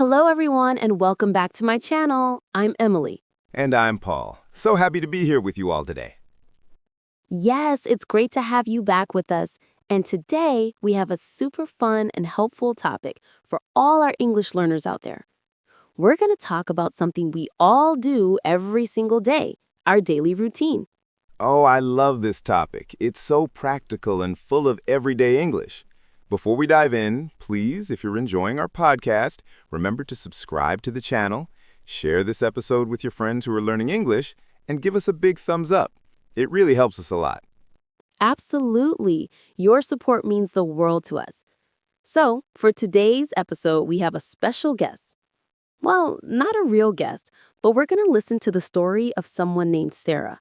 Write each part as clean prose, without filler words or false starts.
Hello, everyone, and welcome back to my channel. I'm Emily. And I'm Paul. So happy to be here with you all today. Yes, it's great to have you back with us. And today, we have a super fun and helpful topic for all our English learners out there. We're going to talk about something we all do every single day, our daily routine. Oh, I love this topic. It's so practical and full of everyday English. Before we dive in, please, if you're enjoying our podcast, remember to subscribe to the channel, share this episode with your friends who are learning English, and give us a big thumbs up. It really helps us a lot. Absolutely. Your support means the world to us. So, for today's episode, we have a special guest. Well, not a real guest, but we're going to listen to the story of someone named Sarah.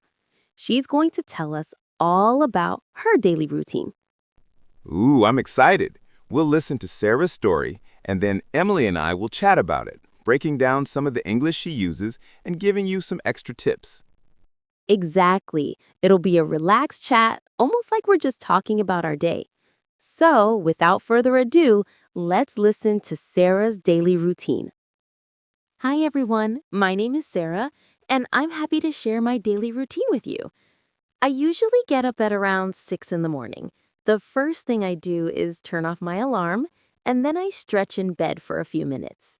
She's going to tell us all about her daily routine. Ooh, I'm excited. We'll listen to Sarah's story, and then Emily and I will chat about it, breaking down some of the English she uses and giving you some extra tips. Exactly. It'll be a relaxed chat, almost like we're just talking about our day. So, without further ado, let's listen to Sarah's daily routine. Hi, everyone. My name is Sarah, and I'm happy to share my daily routine with you. I usually get up at around 6 in the morning. The first thing I do is turn off my alarm, and then I stretch in bed for a few minutes.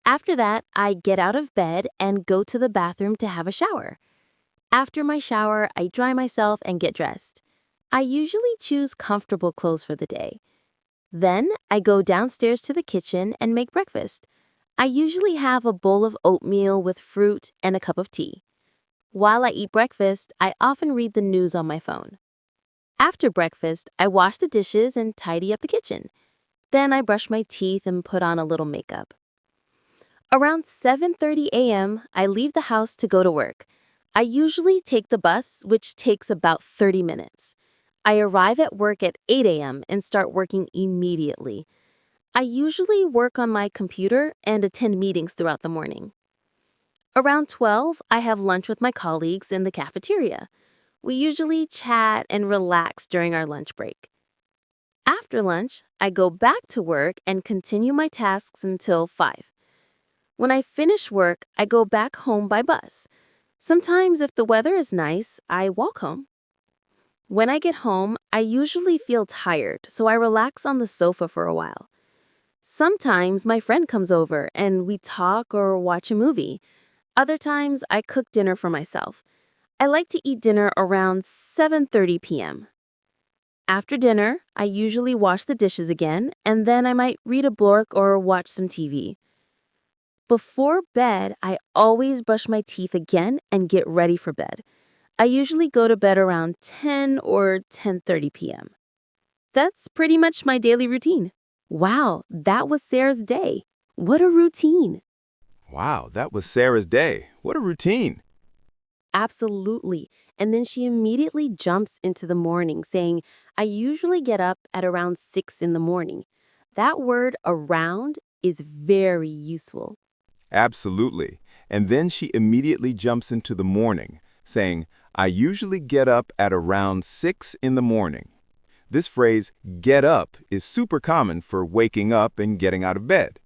After that, I get out of bed and go to the bathroom to have a shower. After my shower, I dry myself and get dressed. I usually choose comfortable clothes for the day. Then, I go downstairs to the kitchen and make breakfast. I usually have a bowl of oatmeal with fruit and a cup of tea. While I eat breakfast, I often read the news on my phone. After breakfast, I wash the dishes and tidy up the kitchen. Then I brush my teeth and put on a little makeup. Around 7:30 a.m., I leave the house to go to work. I usually take the bus, which takes about 30 minutes. I arrive at work at 8 a.m. and start working immediately. I usually work on my computer and attend meetings throughout the morning. Around 12, I have lunch with my colleagues in the cafeteria. We usually chat and relax during our lunch break. After lunch, I go back to work and continue my tasks until 5. When I finish work, I go back home by bus. Sometimes, if the weather is nice, I walk home. When I get home, I usually feel tired, so I relax on the sofa for a while. Sometimes my friend comes over and we talk or watch a movie. Other times, I cook dinner for myself. I like to eat dinner around 7:30 p.m. After dinner, I usually wash the dishes again, and then I might read a book or watch some TV. Before bed, I always brush my teeth again and get ready for bed. I usually go to bed around 10 or 10:30 p.m. That's pretty much my daily routine. Wow, that was Sarah's day. What a routine. Wow, that was Sarah's day. What a routine. Absolutely. And then she immediately jumps into the morning saying, I usually get up at around 6 in the morning. That word around is very useful. Absolutely. And then she immediately jumps into the morning, saying, I usually get up at around 6 in the morning. This phrase, get up, is super common for waking up and getting out of bed.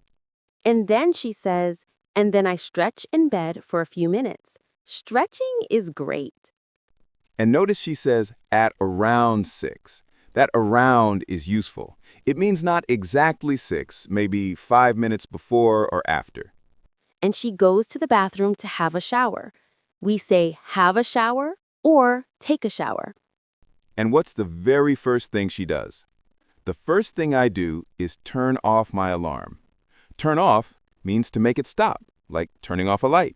And then she says, and then I stretch in bed for a few minutes. Stretching is great. And notice she says, at around 6. That around is useful. It means not exactly 6, maybe 5 minutes before or after. And she goes to the bathroom to have a shower. We say have a shower or take a shower. And what's the very first thing she does? The first thing I do is turn off my alarm. Turn off means to make it stop, like turning off a light.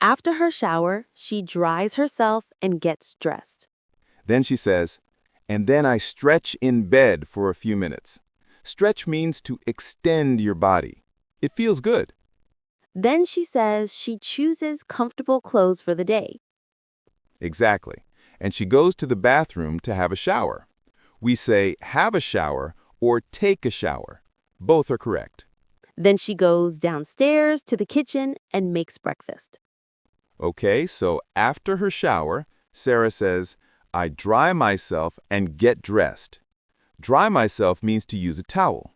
After her shower, she dries herself and gets dressed. Then she says, and then I stretch in bed for a few minutes. Stretch means to extend your body. It feels good. Then she says she chooses comfortable clothes for the day. Exactly. And she goes to the bathroom to have a shower. We say have a shower or take a shower. Both are correct. Then she goes downstairs to the kitchen and makes breakfast. Okay, so after her shower, Sarah says, I dry myself and get dressed. Dry myself means to use a towel.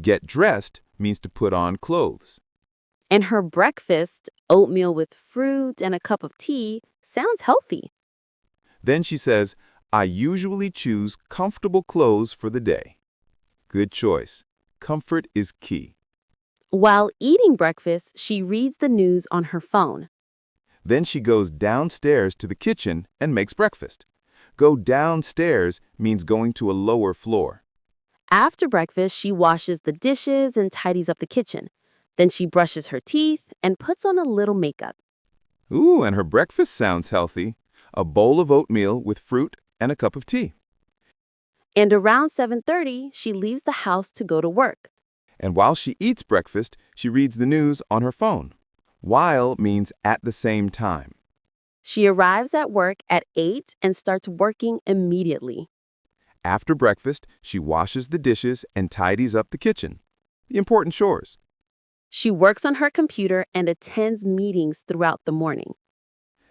Get dressed means to put on clothes. And her breakfast, oatmeal with fruit and a cup of tea, sounds healthy. Then she says, I usually choose comfortable clothes for the day. Good choice. Comfort is key. While eating breakfast, she reads the news on her phone. Then she goes downstairs to the kitchen and makes breakfast. Go downstairs means going to a lower floor. After breakfast, she washes the dishes and tidies up the kitchen. Then she brushes her teeth and puts on a little makeup. Ooh, and her breakfast sounds healthy. A bowl of oatmeal with fruit and a cup of tea. And around 7:30, she leaves the house to go to work. And while she eats breakfast, she reads the news on her phone. While means at the same time. She arrives at work at 8 and starts working immediately. After breakfast, she washes the dishes and tidies up the kitchen. The important chores. She works on her computer and attends meetings throughout the morning.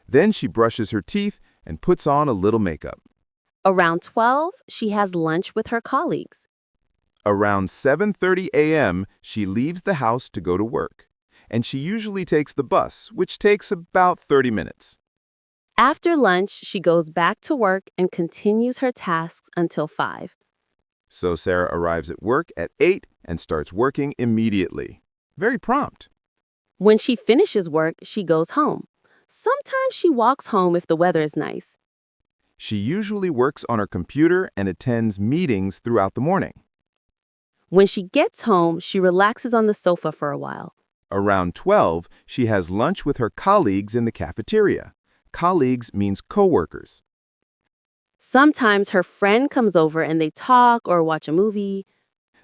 Then she brushes her teeth and puts on a little makeup. Around 12, she has lunch with her colleagues. Around 7:30 a.m., she leaves the house to go to work. And she usually takes the bus, which takes about 30 minutes. After lunch, she goes back to work and continues her tasks until 5. So Sarah arrives at work at 8 and starts working immediately. Very prompt. When she finishes work, she goes home. Sometimes she walks home if the weather is nice. She usually works on her computer and attends meetings throughout the morning. When she gets home, she relaxes on the sofa for a while. Around 12, she has lunch with her colleagues in the cafeteria. Colleagues means coworkers. Sometimes her friend comes over and they talk or watch a movie.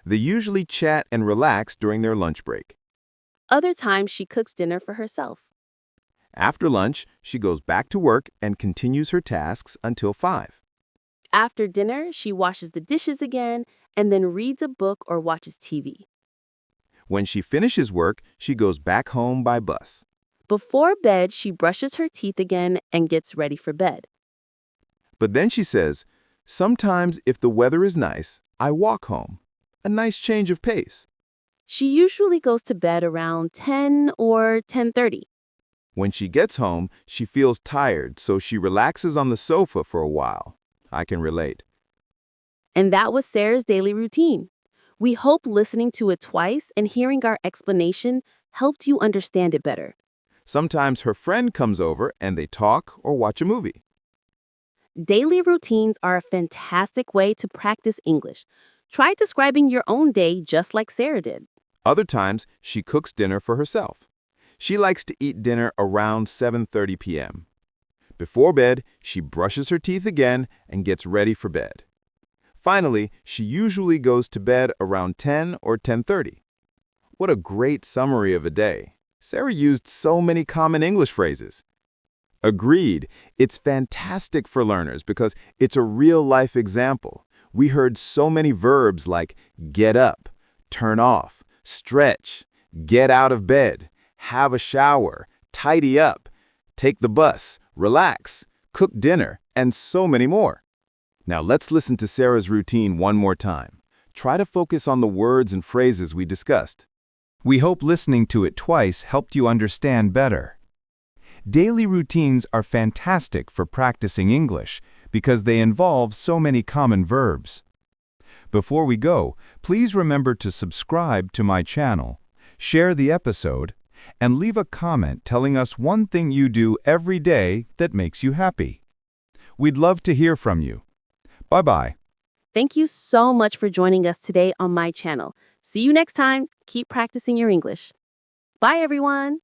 They usually chat and relax during their lunch break. Other times she cooks dinner for herself. After lunch, she goes back to work and continues her tasks until 5. After dinner, she washes the dishes again and then reads a book or watches TV. When she finishes work, she goes back home by bus. Before bed, she brushes her teeth again and gets ready for bed. But then she says, sometimes if the weather is nice, I walk home. A nice change of pace. She usually goes to bed around 10 or 10:30. When she gets home, she feels tired, so she relaxes on the sofa for a while. I can relate. And that was Sarah's daily routine. We hope listening to it twice and hearing our explanation helped you understand it better. Sometimes her friend comes over and they talk or watch a movie. Daily routines are a fantastic way to practice English. Try describing your own day just like Sarah did. Other times, she cooks dinner for herself. She likes to eat dinner around 7:30 p.m. Before bed, she brushes her teeth again and gets ready for bed. Finally, she usually goes to bed around 10 or 10:30. What a great summary of a day. Sarah used so many common English phrases. Agreed. It's fantastic for learners because it's a real-life example. We heard so many verbs like get up, turn off, stretch, get out of bed, have a shower, tidy up, take the bus, relax, cook dinner, and so many more. Now let's listen to Sarah's routine one more time. Try to focus on the words and phrases we discussed. We hope listening to it twice helped you understand better. Daily routines are fantastic for practicing English because they involve so many common verbs. Before we go, please remember to subscribe to my channel, share the episode, and leave a comment telling us one thing you do every day that makes you happy. We'd love to hear from you. Bye-bye. Thank you so much for joining us today on my channel. See you next time. Keep practicing your English. Bye, everyone.